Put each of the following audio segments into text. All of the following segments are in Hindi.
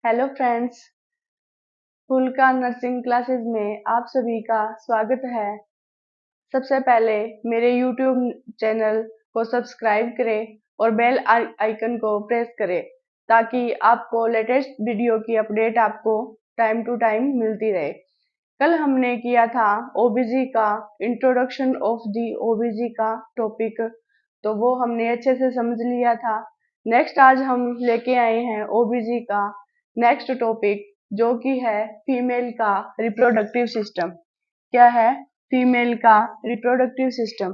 Hello friends, phulka nursing classes में आप सभी का स्वागत है। सबसे पहले मेरे YouTube चैनल को सब्सक्राइब करें और बेल आइकन को प्रेस करें ताकि आपको लेटेस्ट वीडियो की अपडेट आपको टाइम टू टाइम मिलती रहे। कल हमने किया था ओबीजी का इंट्रोडक्शन ऑफ दी ओबीजी का टॉपिक, तो वो हमने अच्छे से समझ लिया था। नेक्स्ट आज हम लेके आए हैं ओबीजी का नेक्स्ट टॉपिक, जो कि है फीमेल का रिप्रोडक्टिव सिस्टम। क्या है? फीमेल का रिप्रोडक्टिव सिस्टम।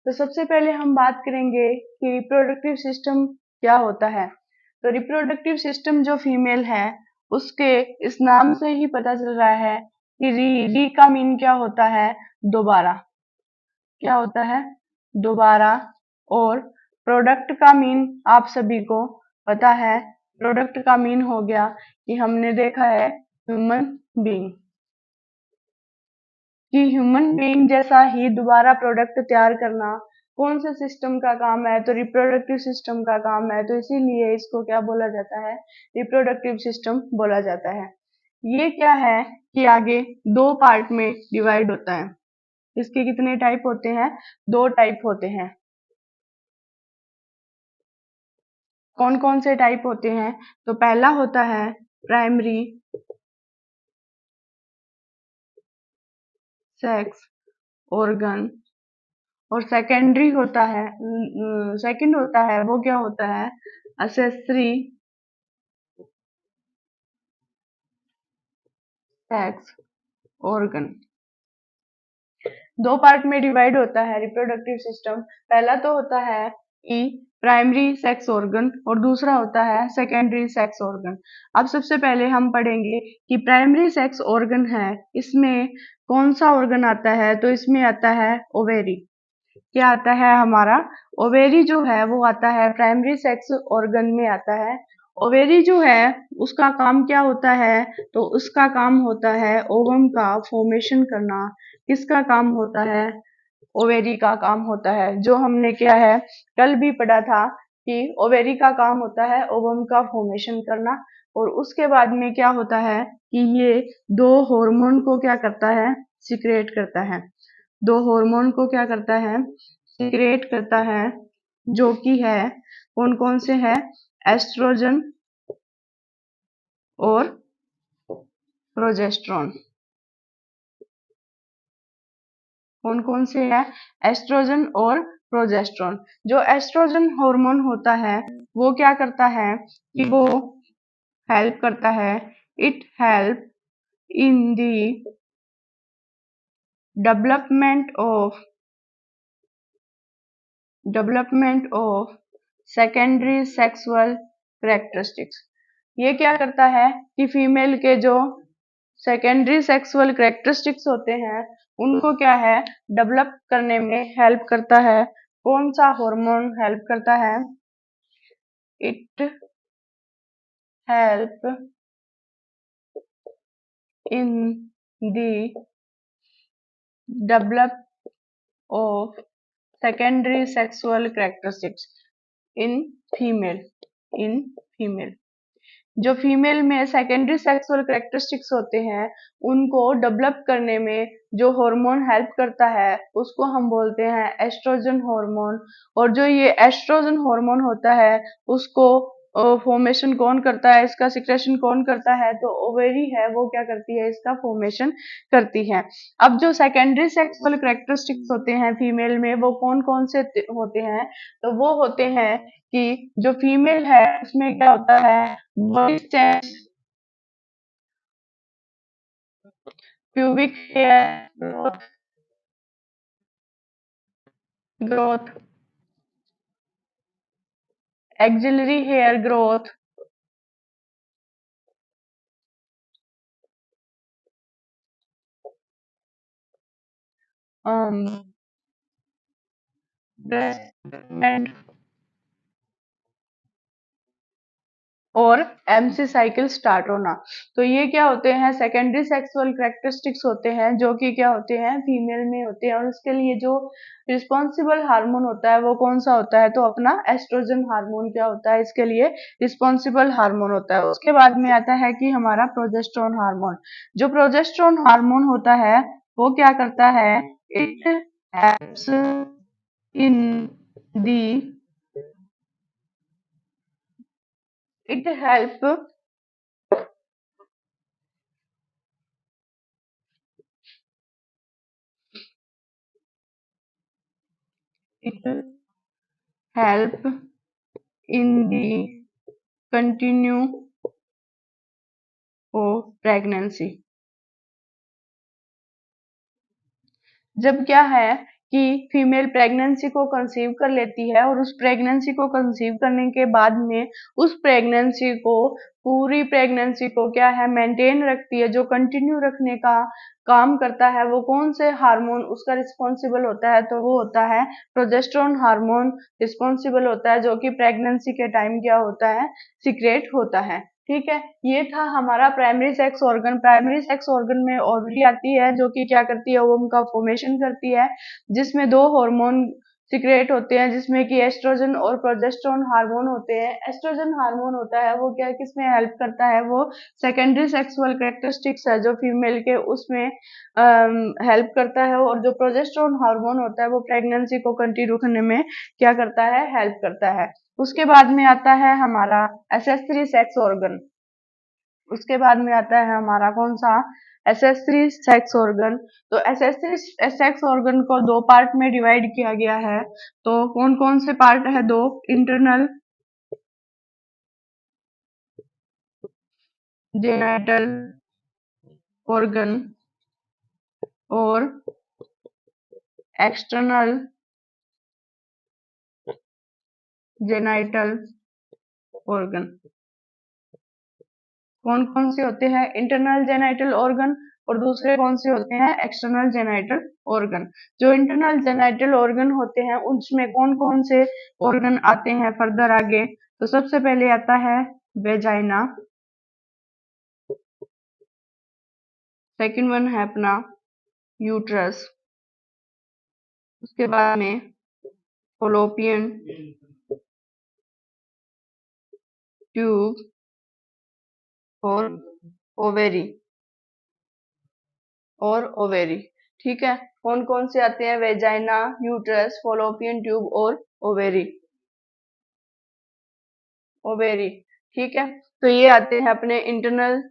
तो सबसे पहले हम बात करेंगे कि रिप्रोडक्टिव सिस्टम क्या होता है। तो रिप्रोडक्टिव सिस्टम जो फीमेल है, उसके इस नाम से ही पता चल रहा है कि री का मीन क्या होता है? दोबारा। क्या होता है? दोबारा। और प्रोडक्ट का मीन आप सभी को पता है। प्रोडक्ट का मीन हो गया कि हमने देखा है ह्यूमन बीइंग, कि ह्यूमन बीइंग जैसा ही दोबारा प्रोडक्ट तैयार करना कौन से सिस्टम का काम है? तो रिप्रोडक्टिव सिस्टम का काम है। तो इसीलिए इसको क्या बोला जाता है? रिप्रोडक्टिव सिस्टम बोला जाता है। ये क्या है कि आगे दो पार्ट में डिवाइड होता है। इसके कितने टाइप होते हैं? दो टाइप होते हैं। कौन कौन से टाइप होते हैं? तो पहला होता है प्राइमरी सेक्स ऑर्गन, और सेकेंडरी होता है, सेकंड होता है, वो क्या होता है? Accessory sex organ. दो पार्ट में डिवाइड होता है रिप्रोडक्टिव सिस्टम। पहला तो होता है कि प्राइमरी सेक्स ऑर्गन और दूसरा होता है सेकेंडरी सेक्स ऑर्गन। अब सबसे पहले हम पढ़ेंगे कि प्राइमरी सेक्स ऑर्गन है, इसमें कौन सा ऑर्गन आता है? तो इसमें आता है ओवेरी। क्या आता है? हमारा ओवेरी जो है वो आता है प्राइमरी सेक्स ऑर्गन में आता है। ओवेरी जो है उसका काम क्या होता है? तो उसका काम होता है ओवम का फॉर्मेशन करना। किसका काम होता है? ओवेरी का काम होता है। जो हमने क्या है कल भी पढ़ा था कि ओवेरी का काम होता है ओवम का फॉर्मेशन करना। और उसके बाद में क्या होता है कि ये दो हार्मोन को क्या करता है? सिक्रेट करता है। दो हार्मोन को क्या करता है? सिक्रेट करता है, जो कि है कौन कौन से है? एस्ट्रोजन और प्रोजेस्टेरोन। कौन कौन से है? एस्ट्रोजन और प्रोजेस्टेरोन। जो एस्ट्रोजन हार्मोन होता है वो क्या करता है कि वो हेल्प करता है, it help in the development of secondary sexual characteristics. ये क्या करता है कि फीमेल के जो सेकेंडरी सेक्सुअल कैरेक्टरिस्टिक्स होते हैं उनको क्या है डेवलप करने में हेल्प करता है। कौन सा हार्मोन हेल्प करता है? It help in the develop of secondary sexual characteristics in female in female. जो फीमेल में सेकेंडरी सेक्सुअल कैरेक्टरिस्टिक्स होते हैं उनको डेवलप करने में जो हार्मोन हेल्प करता है उसको हम बोलते हैं एस्ट्रोजन हार्मोन। और जो ये एस्ट्रोजन हार्मोन होता है उसको फॉर्मेशन कौन करता है? इसका सिक्रेशन कौन करता है? तो ओवेरी है, वो क्या करती है? इसका फॉर्मेशन करती है। अब जो सेकेंडरी सेक्सुअल कैरेक्टरिस्टिक्स होते हैं फीमेल में वो कौन कौन से होते हैं? तो वो होते हैं कि जो फीमेल है उसमें क्या होता है? Body change, pubic hair growth, axillary hair growth, breast development, और एमसी साइकिल स्टार्ट होना। तो ये क्या होते हैं, सेकेंडरी सेक्सुअल कैरेक्टरिस्टिक्स होते हैं जो कि क्या होते हैं, फीमेल में होते हैं। और उसके लिए जो रिस्पॉन्सिबल हार्मोन होता है वो कौन सा होता है, तो अपना एस्ट्रोजन हार्मोन क्या होता है, इसके लिए रिस्पॉन्सिबल हार्मोन होता है। उसके बाद में आता है कि हमारा प्रोजेस्टेरोन हार्मोन। जो प्रोजेस्टेरोन हार्मोन होता है वो क्या करता है, it helps in the it help it help in the continue of pregnancy। जब क्या है कि फीमेल प्रेगनेंसी को कंसीव कर लेती है और उस प्रेगनेंसी को कंसीव करने के बाद में उस प्रेगनेंसी को, पूरी प्रेगनेंसी को क्या है, मेंटेन रखती है, जो कंटिन्यू रखने का काम करता है, वो कौन से हार्मोन उसका रिस्पॉन्सिबल होता है, तो वो होता है प्रोजेस्टेरोन हार्मोन रिस्पॉन्सिबल होता है, जो कि प्रेगनेंसी के टाइम क्या होता है, सीक्रेट होता है। ठीक है, ये था हमारा primary sex organ. Primary sex organ में ओवरी आती है जो कि क्या करती है, ओवम का फॉर्मेशन करती है, जिसमें दो हार्मोन सिक्रेट होते हैं, जिसमें कि एस्ट्रोजन और प्रोजेस्टेरोन हार्मोन होते हैं। एस्ट्रोजन हार्मोन होता है वो क्या, किसमें हेल्प करता है, वो सेकेंडरी सेक्सुअल कैरेक्टरिस्टिक्स है जो फीमेल के, उसमें हेल्प करता है। और जो प्रोजेस्टेरोन हार्मोन होता है वो प्रेगनेंसी को कंटिन्यू करने में क्या करता है, हेल्प करता है। उसके बाद में आता है हमारा एसेसरी सेक्स ऑर्गन। उसके बाद में आता है हमारा कौन सा, एसेसरी सेक्स ऑर्गन। तो एसेसरी सेक्स ऑर्गन को दो पार्ट में डिवाइड किया गया है। तो कौन कौन से पार्ट है, दो, इंटरनल जेनाइटल ऑर्गन और एक्सटर्नल जेनाइटल ऑर्गन। कौन कौन से होते हैं, इंटरनल जेनाइटल ऑर्गन, और दूसरे कौन से होते हैं, एक्सटर्नल जेनाइटल ऑर्गन। जो इंटरनल जेनाइटल ऑर्गन होते हैं उसमें कौन कौन से ऑर्गन आते हैं फर्दर आगे, तो सबसे पहले आता है वेजाइना, सेकंड वन है अपना यूट्रस, उसके बाद में फोलोपियन ट्यूब और ओवेरी, और ओवेरी। ठीक है, कौन कौन से आते हैं, वेजाइना, यूट्रस, फोलोपियन ट्यूब और ओवेरी, ओवेरी। ठीक है, तो ये आते हैं अपने इंटरनल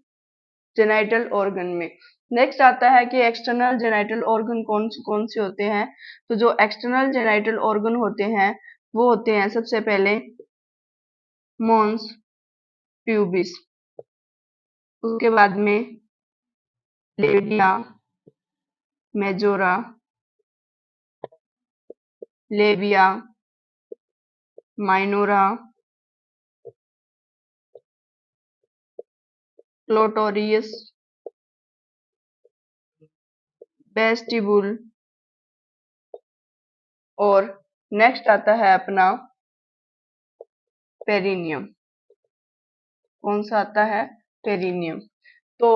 जेनाइटल ऑर्गन में। नेक्स्ट आता है कि एक्सटर्नल जेनाइटल ऑर्गन कौन से होते हैं। तो जो एक्सटर्नल जेनाइटल ऑर्गन होते हैं वो होते हैं सबसे पहले मॉन्स प्यूबिस, उसके बाद में labia majora, labia minora, clitoris, vestibule, और नेक्स्ट आता है अपना पेरिनियम। कौन सा आता है, पेरिनियम। तो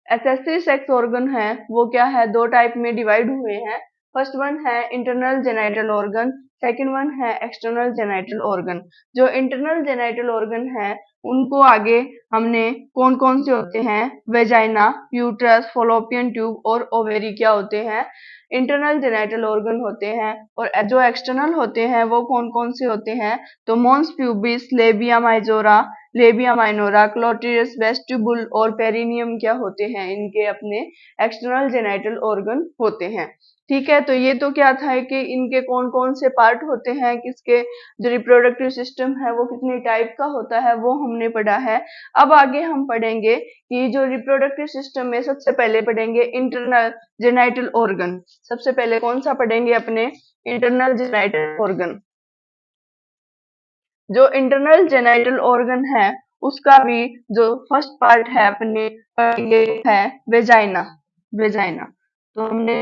एसेसरी सेक्स ऑर्गन है वो क्या है, दो टाइप में डिवाइड हुए हैं। फर्स्ट वन है internal genital organ, second one है एक्सटर्नल जेनाइटल ऑर्गन। जो इंटरनल जेनाइटल ऑर्गन है उनको आगे हमने कौन कौन से होते हैं, वेजाइना, यूट्रस, फोलोपियन ट्यूब और ओवेरी क्या होते हैं, इंटरनल जेनाइटल ऑर्गन होते हैं। और जो एक्सटर्नल होते हैं वो कौन कौन से होते हैं, तो mons pubis, labia majora, labia minora, clitoris, vestibule और पेरिनियम क्या होते हैं, इनके अपने एक्सटर्नल जेनाइटल ऑर्गन होते हैं। ठीक है, तो ये तो क्या था कि इनके कौन कौन से पार्ट होते हैं, किसके जो रिप्रोडक्टिव सिस्टम है वो कितने टाइप का होता है वो हमने पढ़ा है। अब आगे हम पढ़ेंगे कि जो रिप्रोडक्टिव सिस्टम में सबसे पहले पढ़ेंगे इंटरनल जेनाइटल ऑर्गन। सबसे पहले कौन सा पढ़ेंगे, अपने इंटरनल जेनाइटल ऑर्गन। जो इंटरनल जेनाइटल ऑर्गन है उसका भी जो फर्स्ट पार्ट है अपने पढ़ेंगे है वेजाइना, वेजाइना। तो हमने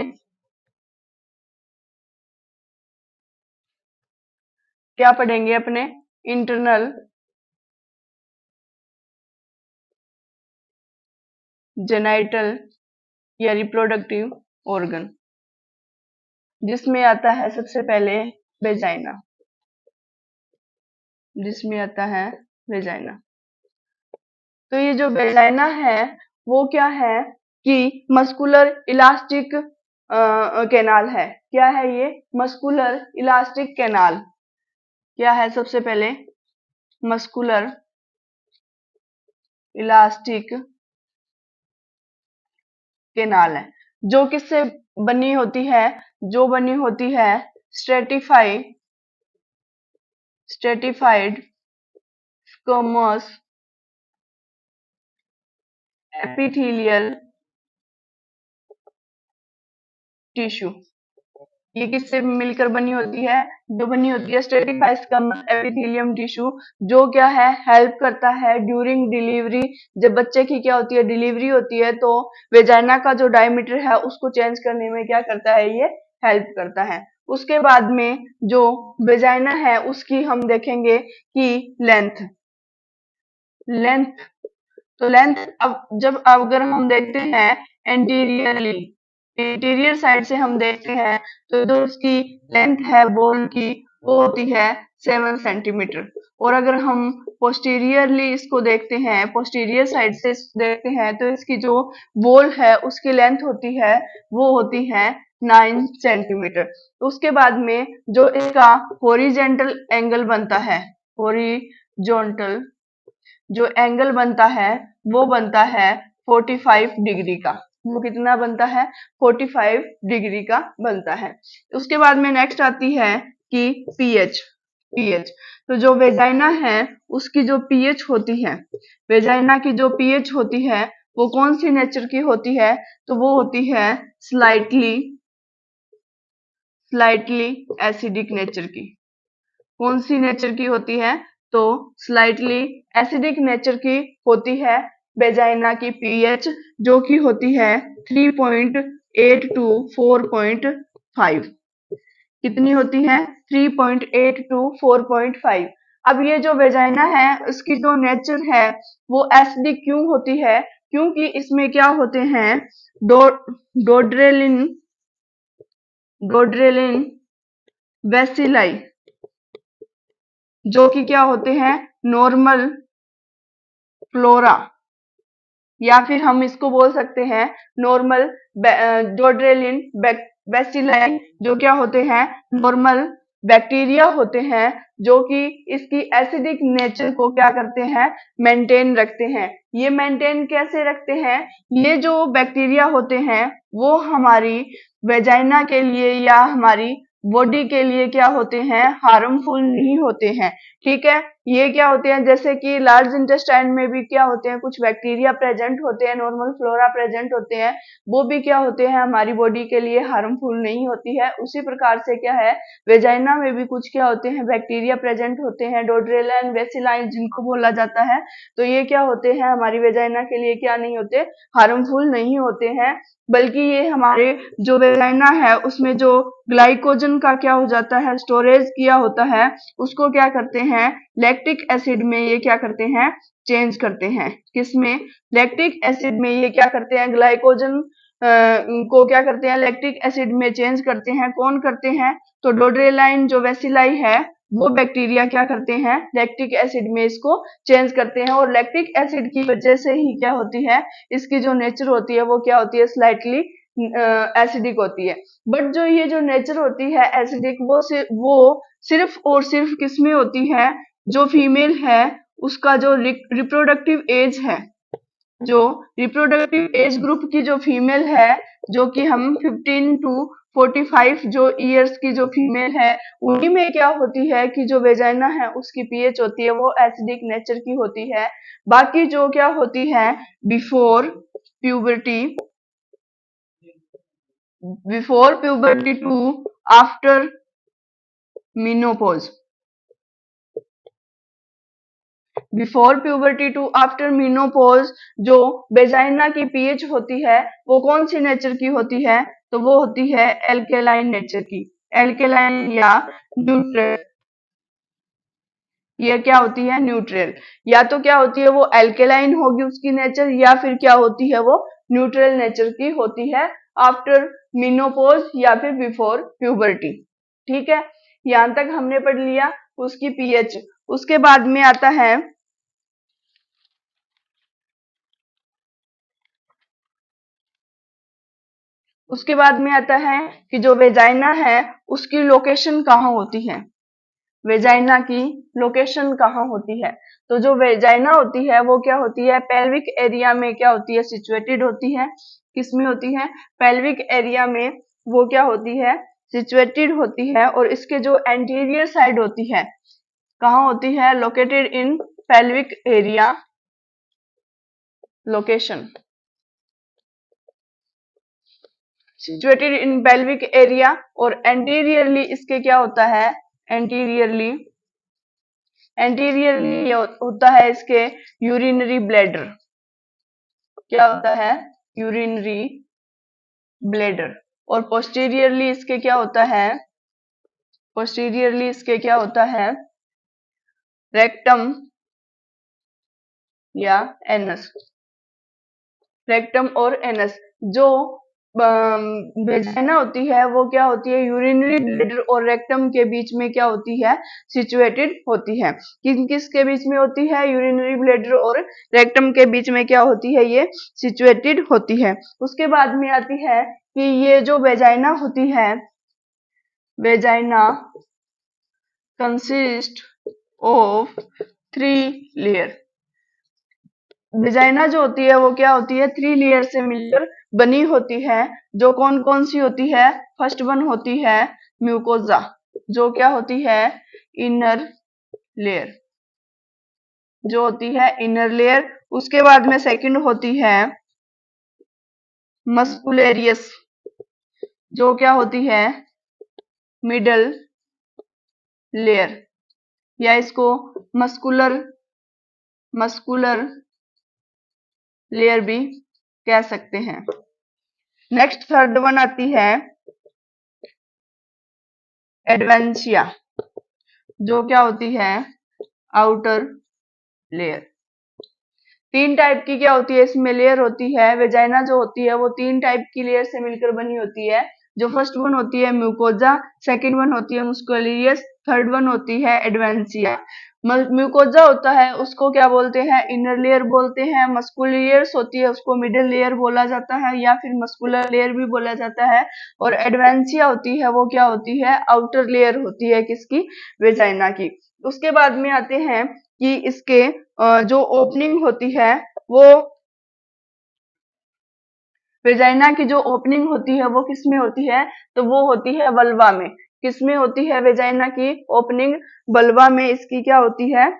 क्या पढ़ेंगे, अपने इंटरनल जेनाइटल या रिप्रोडक्टिव ऑर्गन, जिसमें आता है सबसे पहले वेजाइना, जिसमें आता है वेजाइना। तो ये जो वेजाइना है वो क्या है कि मस्कुलर इलास्टिक कैनाल है। क्या है ये? Muscular elastic canal. क्या है? सबसे पहले मस्कुलर इलास्टिक कैनाल है, जो किससे बनी होती है? जो बनी होती है स्ट्रेटिफाइड स्क्वैमस एपिथेलियल टिश्यू। ये किससे मिलकर बनी होती है? जो बनी होती है स्ट्रेटिफाइड स्क्वैमस एपिथेलियम टिश्यू, जो क्या है? हेल्प करता है ड्यूरिंग डिलीवरी। जब बच्चे की क्या होती है? डिलीवरी होती है, तो वेजाइना का जो डायमीटर है उसको चेंज करने में क्या करता है? ये हेल्प करता है। उसके बाद में जो वेजाइना है उसकी हम देखेंगे कि लेंथ तो लेंथ, अब जब अगर हम देखते हैं एंटीरियरली, इंटीरियर साइड से हम देखते हैं, तो जो उसकी लेंथ है बोल की वो होती है 7 सेंटीमीटर। और अगर हम पोस्टीरियरली इसको देखते हैं, पोस्टीरियर साइड से देखते हैं, तो इसकी जो बोल है उसकी लेंथ होती है वो होती है 9 सेंटीमीटर। तो उसके बाद में जो इसका हॉरिजेंटल एंगल बनता है, हॉरिजॉन्टल जो एंगल बनता है वो बनता है 45 डिग्री का। वो कितना बनता है? 45 डिग्री का बनता है। उसके बाद में नेक्स्ट आती है कि पीएच। तो जो वेजाइना है उसकी जो पीएच होती है, वेजाइना की जो पीएच होती है वो कौन सी नेचर की होती है? तो वो होती है स्लाइटली एसिडिक नेचर की। कौन सी नेचर की होती है? तो स्लाइटली एसिडिक नेचर की होती है वेजाइना की पीएच, जो कि होती है 3.8 टू 4.5। कितनी होती है? 3.8 टू 4.5। अब ये जो वेजाइना है उसकी जो नेचर है वो एसिडिक क्यों होती है? क्योंकि इसमें क्या होते हैं? डो डोड्रेलिन डोड्रेलिन बेसिलाई, जो कि क्या होते हैं? नॉर्मल फ्लोरा, या फिर हम इसको बोल सकते हैं नॉर्मल डोड्रेलिन बेसिलाई, जो क्या होते हैं? नॉर्मल बैक्टीरिया होते हैं, जो कि इसकी एसिडिक नेचर को क्या करते हैं? मेंटेन रखते हैं। ये मेंटेन कैसे रखते हैं? ये जो बैक्टीरिया होते हैं वो हमारी वेजाइना के लिए या हमारी बॉडी के लिए क्या होते हैं? हार्मफुल नहीं होते हैं। ठीक है, ये क्या होते हैं? जैसे कि लार्ज इंटेस्टाइन में भी क्या होते हैं? कुछ बैक्टीरिया प्रेजेंट होते हैं, नॉर्मल फ्लोरा प्रेजेंट होते हैं, वो भी क्या होते हैं? हमारी बॉडी के लिए हार्मफुल नहीं होती है। उसी प्रकार से क्या है, वेजाइना में भी कुछ क्या होते हैं? बैक्टीरिया प्रेजेंट होते हैं, डोड्रेलिन बेसिलाई जिनको बोला जाता है। तो ये क्या होते हैं? हमारी वेजाइना के लिए क्या नहीं होते? हार्मफुल नहीं होते हैं, बल्कि ये हमारे जो वेजाइना है उसमें जो ग्लाइकोजन का क्या हो जाता है? स्टोरेज किया होता है, उसको क्या करते हैं? लैक्टिक एसिड में ये क्या करते हैं? चेंज करते हैं। किसमें? लैक्टिक एसिड में ये क्या करते हैं? ग्लाइकोजन को क्या करते हैं? लैक्टिक एसिड में चेंज करते हैं। कौन करते हैं? तो डोड्रेलाइन जो वेसिलाई है वो बैक्टीरिया क्या करते हैं? लैक्टिक एसिड में इसको चेंज करते हैं, और लैक्टिक एसिड की वजह से ही क्या होती है? इसकी जो नेचर होती है वो क्या होती है? स्लाइटली एसिडिक होती है। बट जो ये जो नेचर होती है एसिडिक, वो सिर्फ और सिर्फ किसमें होती है? जो फीमेल है उसका जो रिप्रोडक्टिव एज है, जो रिप्रोडक्टिव एज ग्रुप की जो फीमेल है, जो कि हम 15 टू 45 जो ईयर्स की जो फीमेल है, उन्हीं में क्या होती है कि जो वेजाइना है उसकी पीएच होती है वो एसिडिक नेचर की होती है। बाकी जो क्या होती है? Before puberty to after menopause, before puberty to after menopause जो वेजाइना की पीएच होती है वो कौन सी नेचर की होती है? तो वो होती है एल्केलाइन नेचर की, एल्केलाइन या न्यूट्रल ये क्या होती है, न्यूट्रल। या तो क्या होती है वो एल्केलाइन होगी उसकी नेचर, या फिर क्या होती है वो न्यूट्रल नेचर की होती है आफ्टर मेनोपॉज या फिर बिफोर प्यूबर्टी। ठीक है, यहां तक हमने पढ़ लिया उसकी पीएच। उसके बाद में आता है कि जो वेजाइना है उसकी लोकेशन कहाँ होती है, वेजाइना की लोकेशन कहाँ होती है। तो जो वेजाइना होती है वो क्या होती है, पेल्विक एरिया में क्या होती है, सिचुएटेड होती है। किसमें होती है, पेल्विक एरिया में वो क्या होती है, सिचुएटेड होती है। और इसके जो एंटीरियर साइड होती है कहाँ होती है, located in pelvic area location, situated in pelvic area. और एंटीरियरली इसके क्या होता है, एंटीरियरली होता है इसके यूरिनरी ब्लैडर। क्या होता है, यूरिनरी ब्लैडर। और पोस्टीरियरली इसके क्या होता है, रेक्टम या एनस, रेक्टम और एनस। जो वेजाइना होती है वो क्या होती है, यूरिनरी ब्लैडर और रेक्टम के बीच में क्या होती है, सिचुएटेड होती है। किसके बीच में होती है, यूरिनरी ब्लैडर और रेक्टम के बीच में क्या होती है, ये सिचुएटेड होती है। उसके बाद में आती है कि ये जो वेजाइना होती है, vagina consist of 3 layer. Vagina जो होती है वो क्या होती है, 3 लेयर से मिलकर बनी होती है। जो कौन कौन सी होती है, फर्स्ट वन होती है म्यूकोजा, जो क्या होती है, इनर लेयर, जो होती है इनर लेयर। उसके बाद में सेकंड होती है मस्कुलेरियस, जो क्या होती है, मिडल लेयर, या इसको मस्कुलर लेयर भी कह सकते हैं। नेक्स्ट थर्ड वन आती है एडवेंशिया, जो क्या होती है, आउटर लेयर। 3 टाइप की क्या होती है इसमें लेयर होती है। वेजाइना जो होती है वो 3 टाइप की लेयर से मिलकर बनी होती है। जो फर्स्ट वन होती है म्यूकोजा, सेकंड वन होती है मस्कुलेरियस, थर्ड वन होती है एडवेंशिया। म्यूकोजा होता है उसको क्या बोलते हैं, इनर लेयर बोलते हैं। मस्कुलेरियस होती है उसको मिडिल लेयर बोला जाता है या फिर मस्कुलर लेयर भी बोला जाता है। और एडवेंशिया होती है वो क्या होती है, आउटर लेयर होती है किसकी, वेजाइना की। उसके बाद में आते हैं कि इसके जो ओपनिंग होती है वो, वेजाइना की जो ओपनिंग होती है वो किसमें होती है, तो वो होती है वल्वा में। किसमें होती है वेजाइना की ओपनिंग, वल्वा में इसकी क्या होती है,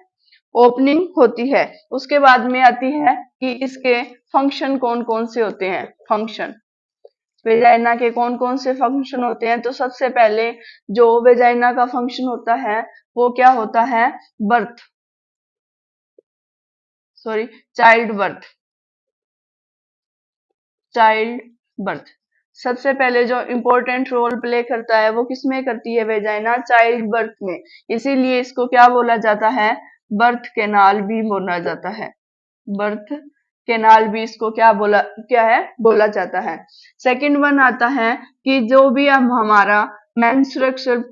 ओपनिंग होती है। उसके बाद में आती है कि इसके फंक्शन कौन कौन से होते हैं, फंक्शन वेजाइना के कौन कौन से फंक्शन होते हैं। तो सबसे पहले जो वेजाइना का फंक्शन होता है वो क्या होता है, बर्थ, सॉरी चाइल्ड बर्थ। सबसे पहले जो इम्पोर्टेंट रोल प्ले करता है वो किसमें करती है वेजाइना, चाइल्ड बर्थ में। इसीलिए इसको क्या बोला जाता है, बर्थ कैनाल भी बोला जाता है। बर्थ कैनाल भी इसको क्या है बोला जाता है। सेकंड वन आता है कि जो भी अब हमारा मेंस्ट्रुअल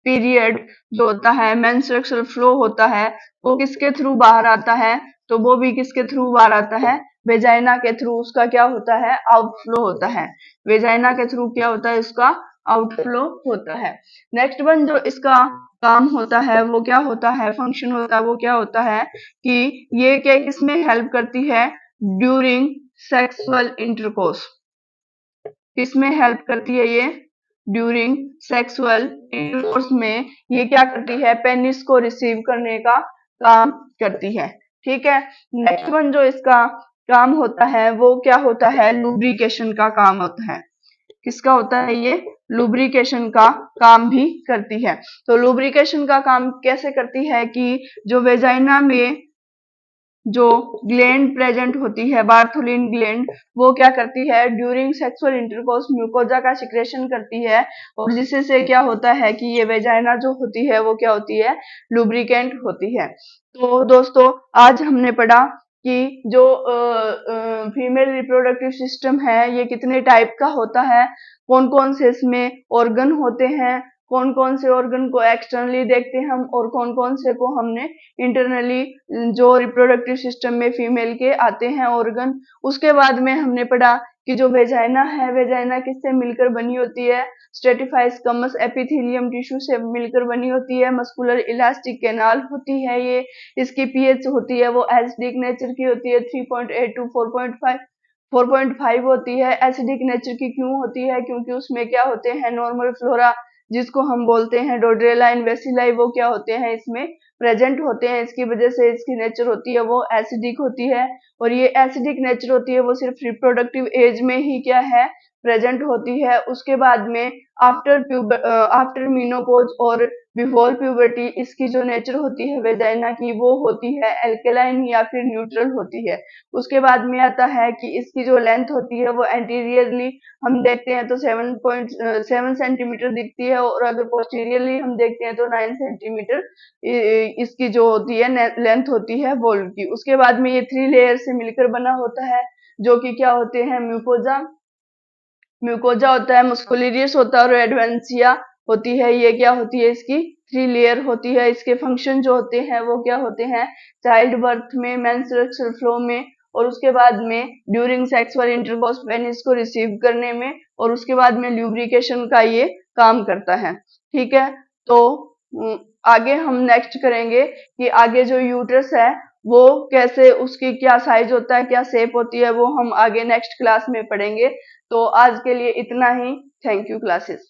पीरियड जो होता है, मेंस्ट्रुअल फ्लो होता है, वो किसके थ्रू बाहर आता है, तो वो भी किसके थ्रू बाहर आता है, वेजाइना के थ्रू। उसका क्या होता है, आउटफ्लो होता है। वेजाइना के थ्रू क्या होता है, इसका आउटफ्लो होता है। नेक्स्ट वन जो इसका काम होता है वो क्या होता है, फंक्शन होता है वो क्या होता है कि ये क्या किसमें हेल्प करती है, ड्यूरिंग सेक्सुअल इंटरकोर्स। किसमें हेल्प करती है ये, ड्यूरिंग सेक्सुअल इंटरकोर्स में ये क्या करती है, पेनिस को रिसीव करने का काम करती है। ठीक है, नेक्स्ट वन जो इसका काम होता है वो क्या होता है, लुब्रिकेशन का काम होता है। किसका होता है ये, लुब्रिकेशन का काम भी करती है। तो लुब्रिकेशन का काम कैसे करती है कि जो वेजाइना में जो ग्लैंड प्रेजेंट होती है, बार्थोलिन ग्लैंड, वो क्या करती है, ड्यूरिंग सेक्सुअल इंटरकोर्स म्यूकोजा का सिक्रेशन करती है, और जिससे से क्या होता है कि ये वेजाइना जो होती है वो क्या होती है, लुब्रिकेंट होती है। तो दोस्तों, आज हमने पढ़ा कि जो फीमेल रिप्रोडक्टिव सिस्टम है ये कितने टाइप का होता है, कौन कौन से इसमें ऑर्गन होते हैं, कौन कौन से ऑर्गन को एक्सटर्नली देखते हैं हम, और कौन कौन से को हमने इंटरनली, जो रिप्रोडक्टिव सिस्टम में फीमेल के आते हैं ऑर्गन। उसके बाद में हमने पढ़ा कि जो वेजाइना है, वेजाइना किससे मिलकर बनी होती है, स्ट्रेटिफाइड स्क्वमस एपिथेलियम टिश्यू से मिलकर बनी होती है, मस्कुलर इलास्टिक कैनाल होती है ये, इसकी पीएच होती है वो एसिडिक नेचर की होती है, 3.8 टू 4.5 4.5 होती है। एसिडिक नेचर की क्यों होती है, क्योंकि उसमें क्या होते हैं, नॉर्मल फ्लोरा जिसको हम बोलते हैं डोड्रेला इनवेसिलाई, वो क्या होते हैं, इसमें प्रेजेंट होते हैं, इसकी वजह से इसकी नेचर होती है वो एसिडिक होती है। और ये एसिडिक नेचर होती है वो सिर्फ रिप्रोडक्टिव एज में ही क्या है, प्रेजेंट होती है। उसके बाद में आफ्टर मीनोपॉज और बिफोर प्यूबर्टी इसकी जो नेचर होती है वेजाइना की, वो होती है एल्केलाइन या फिर न्यूट्रल होती है। उसके बाद में आता है कि इसकी जो लेंथ होती है वो एंटीरियरली हम देखते हैं तो 7.7 सेंटीमीटर दिखती है, और अगर पोस्टीरियरली हम देखते हैं तो 9 सेंटीमीटर इसकी जो होती है लेंथ होती है वोल्व की। उसके बाद में ये 3 लेयर से मिलकर बना होता है, जो कि क्या होते हैं, म्यूकोजा म्यूकोजा होता है, मुस्कुलेरियस होता है, और एडवेंसिया होती है। ये क्या होती है, इसकी 3 लेयर होती है। इसके फंक्शन जो होते हैं वो क्या होते हैं, चाइल्ड बर्थ में, मेंस्ट्रुअल फ्लो में, और उसके बाद में ड्यूरिंग सेक्सुअल इंटरकोर्स पेनिस को रिसीव करने में, और उसके बाद में ल्यूब्रिकेशन का ये काम करता है। ठीक है, तो आगे हम नेक्स्ट करेंगे कि आगे जो यूट्रस है वो कैसे, उसकी क्या साइज होता है, क्या शेप होती है, वो हम आगे नेक्स्ट क्लास में पढ़ेंगे। तो आज के लिए इतना ही। Thank you classes.